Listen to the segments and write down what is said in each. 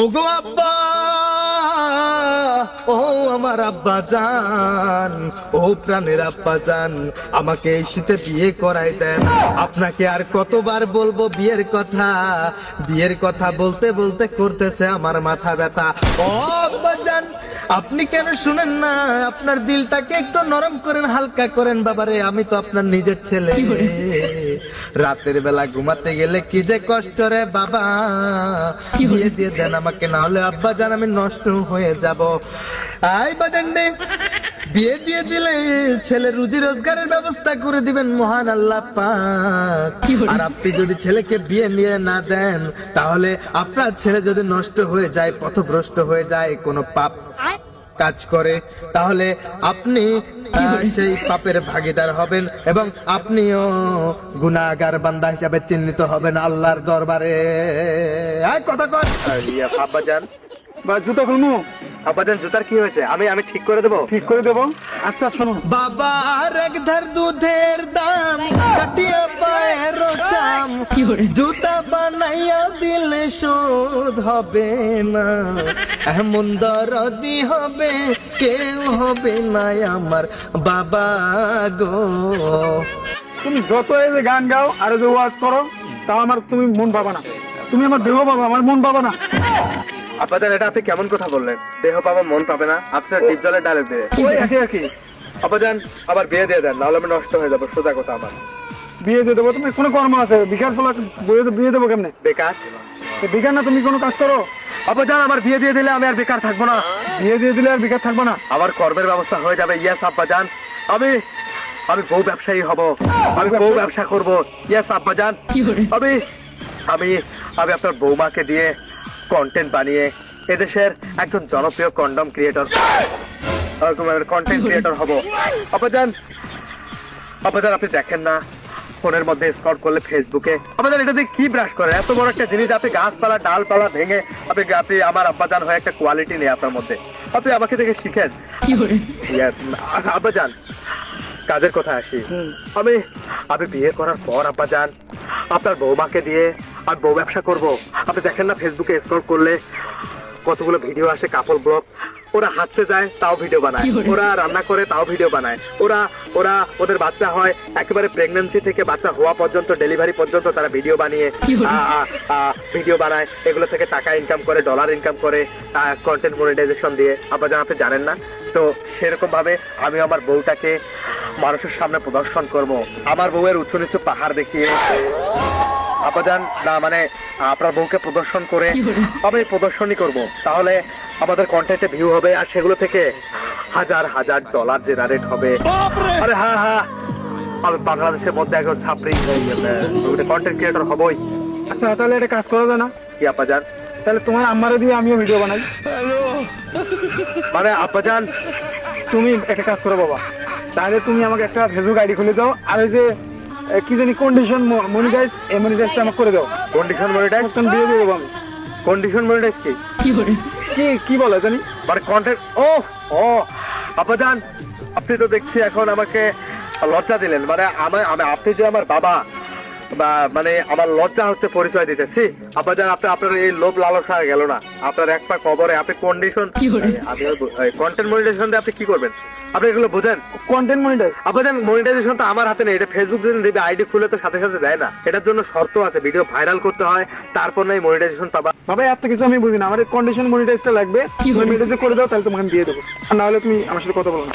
ওগো আব্বা, ও আমার আব্বা জান, ও প্রাণের আব্বা জান, আমাকে এই শীতে বিয়ে করাই দেন। আপনাকে আর কতবার বলবো বিয়ের কথা, বিয়ের কথা বলতে বলতে করতেছে আমার মাথা ব্যথা। ও আব্বা জান, আপনি কেন শুনেন না? আপনার দিলটাকে একটু নরম করেন, হালকা করেন বাবারে। আমি তো আপনার নিজের ছেলে। রাতের বেলা ঘুমাতে গেলে কি যে কষ্ট রে বাবা। বিয়ে দিয়ে দেন আমাকে, না হলে আব্বা জান আমি নষ্ট হয়ে যাব। আই বাজান রে, বিয়ে দিয়ে দিলে ছেলে রুজি রোজগারের ব্যবস্থা করে দিবেন মহান আল্লাহ পাক। আর আপনি যদি ছেলেকে বিয়ে নিয়ে না দেন, তাহলে আপনার ছেলে যদি নষ্ট হয়ে যায়, পথভ্রষ্ট হয়ে যায়, কোনো পাপ কাজ করে, তাহলে আপনি সেই পাপের ভাগীদার হবেন এবং আপনিও গুনাহগার বান্দা হিসাবে চিহ্নিত হবেন আল্লাহর দরবারে। কথা কর আব্বাজান, জুতা খুলবো? আব্বাজান জুতার কি হয়েছে? আমি ঠিক করে দেবো। ঠিক করে দেবো। আচ্ছা শোনো, বাবা এক ধার দুধের দাম কাটিয়া পায়ের চাম, জুতা বানাইয়া দিলে শোধ হবে না, এমন দরদি হবে কেউ হবে না আমার বাবা গো। তুমি যত এই যে গান গাও আর যে ওয়াজ করো, তাও আমার তুমি মন পাবা না। তুমি আমার দেহ পাবা, আমার মন পাবা না। আব্বাজান এটা আপনি কেমন কথা বললেন? দেহ পাবা মন পাবে না? আপনার ডিপ জলের ডালে দিয়ে ওই একই একই। আব্বাজান আবার বিয়ে দিয়ে দেন, নাহলে আমি নষ্ট হয়ে যাবো। সোজা কথা, আমার বিয়ে দিয়ে দেবো? তুমি কোনো কর্ম আছে? বিকাশ বলা বিয়ে দেবো কেমনে? বেকার। বেকার না, তুমি কোনো কাজ করো। আব্বাজান আমার বিয়ে দিয়ে দিলে আমি আর বেকার থাকবো না। বিয়ে দিয়ে দিলে আর বেকার থাকবো না? আমার কর্মের ব্যবস্থা হয়ে যাবে। ইয়েস আব্বাজান, আমি বউ ব্যবসায়ী হব, আমি বউ ব্যবসা করব। ইয়েস আব্বাজান, আমি আমি আমি আপনার বৌমাকে দিয়ে কন্টেন্ট বানিয়ে এদেশের একজন জনপ্রিয় কন্ডম ক্রিয়েটর, কন্টেন্ট ক্রিয়েটর হব। আব্বাজান আপনি দেখেন না ফোনের মধ্যে স্ক্রল করলে ফেসবুকে, আব্বাজান এটা দিয়ে কি ব্রাশ করে? এত বড় একটা জিনিস আপনি গাছপালা ডালপালা ভেঙে আপনি আমার আব্বাজান হয় একটা কোয়ালিটি নেই আপনার মধ্যে। আপনি আমাকে দেখে শিখেন। আব্বাজান কাজের কথা আসি, আমি বিয়ে করার পর আব্বাজান আপনার বৌমাকে দিয়ে আমি বউ ব্যবসা করব। আপনি দেখেন না ফেসবুকে স্ক্রল করলে কতগুলো ভিডিও আসে, কাপড় ব্লগ। ওরা হাঁটতে যায় তাও ভিডিও বানায়, ওরা রান্না করে তাও ভিডিও বানায়, ওরা ওদের বাচ্চা হয় একেবারে প্রেগন্যান্সি থেকে বাচ্চা হওয়া পর্যন্ত, ডেলিভারি পর্যন্ত তারা ভিডিও বানিয়ে ভিডিও বানায়। এগুলো থেকে টাকা ইনকাম করে, ডলার ইনকাম করে কন্টেন্ট মনিটাইজেশন দিয়ে। আব্বাজান আপনি জানেন না তো? সেরকম ভাবে আমি আমার বউটাকে মানুষের সামনে প্রদর্শন করব, আমার বউয়ের উঁচু নিচু পাহাড় দেখিয়ে। আব্বাজান না মানে আপনার বউকে প্রদর্শন করে আমি প্রদর্শনই করব, তাহলে আমাদের কন্টেন্টে ভিউ হবে আর সেগুলো থেকে হাজার হাজার ডলার জেনারেট হবে। আরে হ্যাঁ, আমি বাংলাদেশের মধ্যে একজন ছাত্রী কন্টেন্ট ক্রিয়েটর হবই। আচ্ছা তাহলে এটা কাজ করা যায় না? কি আব্বাজান? তাহলে তোমার আম্মারে দিয়ে আমিও ভিডিও বানাই। মানে আব্বাজান তুমি একটা কাজ করো বাবা, তাহলে তুমি আমাকে একটা ফেসবুক আইডি খুলে দাও, আর ওই যে কি জানি কন্ডিশন মনিটাইজ, এই মনিটাইজটা আমাকে করে দাও। Condition monetize? তুমি বিয়ে দিয়ে দেবো আমি। কন্ডিশন মনিটাইজ কি? কি বলে জানি মানে কন্টেন্ট? ও আব্বাজান আপনি তো দেখছি এখন আমাকে লজ্জা দিলেন। মানে আপনি যে আমার বাবা, বা মানে আমার লজ্জা হচ্ছে পরিচয় দিতেছি। আব্বাজান আপনার এই লোভ লালসা গেল না, আপনার এক পা কবরে। আপনি কন্ডিশন কন্টেন্ট মনিটাইজেশন আপনি কি করবেন? আপনি এগুলো বোঝেন? কন্টেন্ট মনিটাইজ আব্বাজান মনিটাইজেশন তো আমার হাতে নেই, এটা ফেসবুক যদি দিবে, আইডি খুলে তো সাথে সাথে দেয় না। এটার জন্য শর্ত আছে, ভিডিও ভাইরাল করতে হয়, তারপর নাই মনিটাইজেশন পাবা। বাবা এত কিছু আমি বুঝি না, আমার কন্ডিশন মনিটাইজটা লাগবে। তুমি মনিটাইজ করে দাও, তাহলে তোমাকে আমি দিয়ে দেবো। আর না হলে তুমি আমার সাথে কথা বলো না।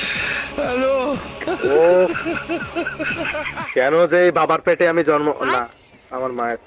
কেন যে বাবার পেটে আমি জন্ম না, আমার মায়ের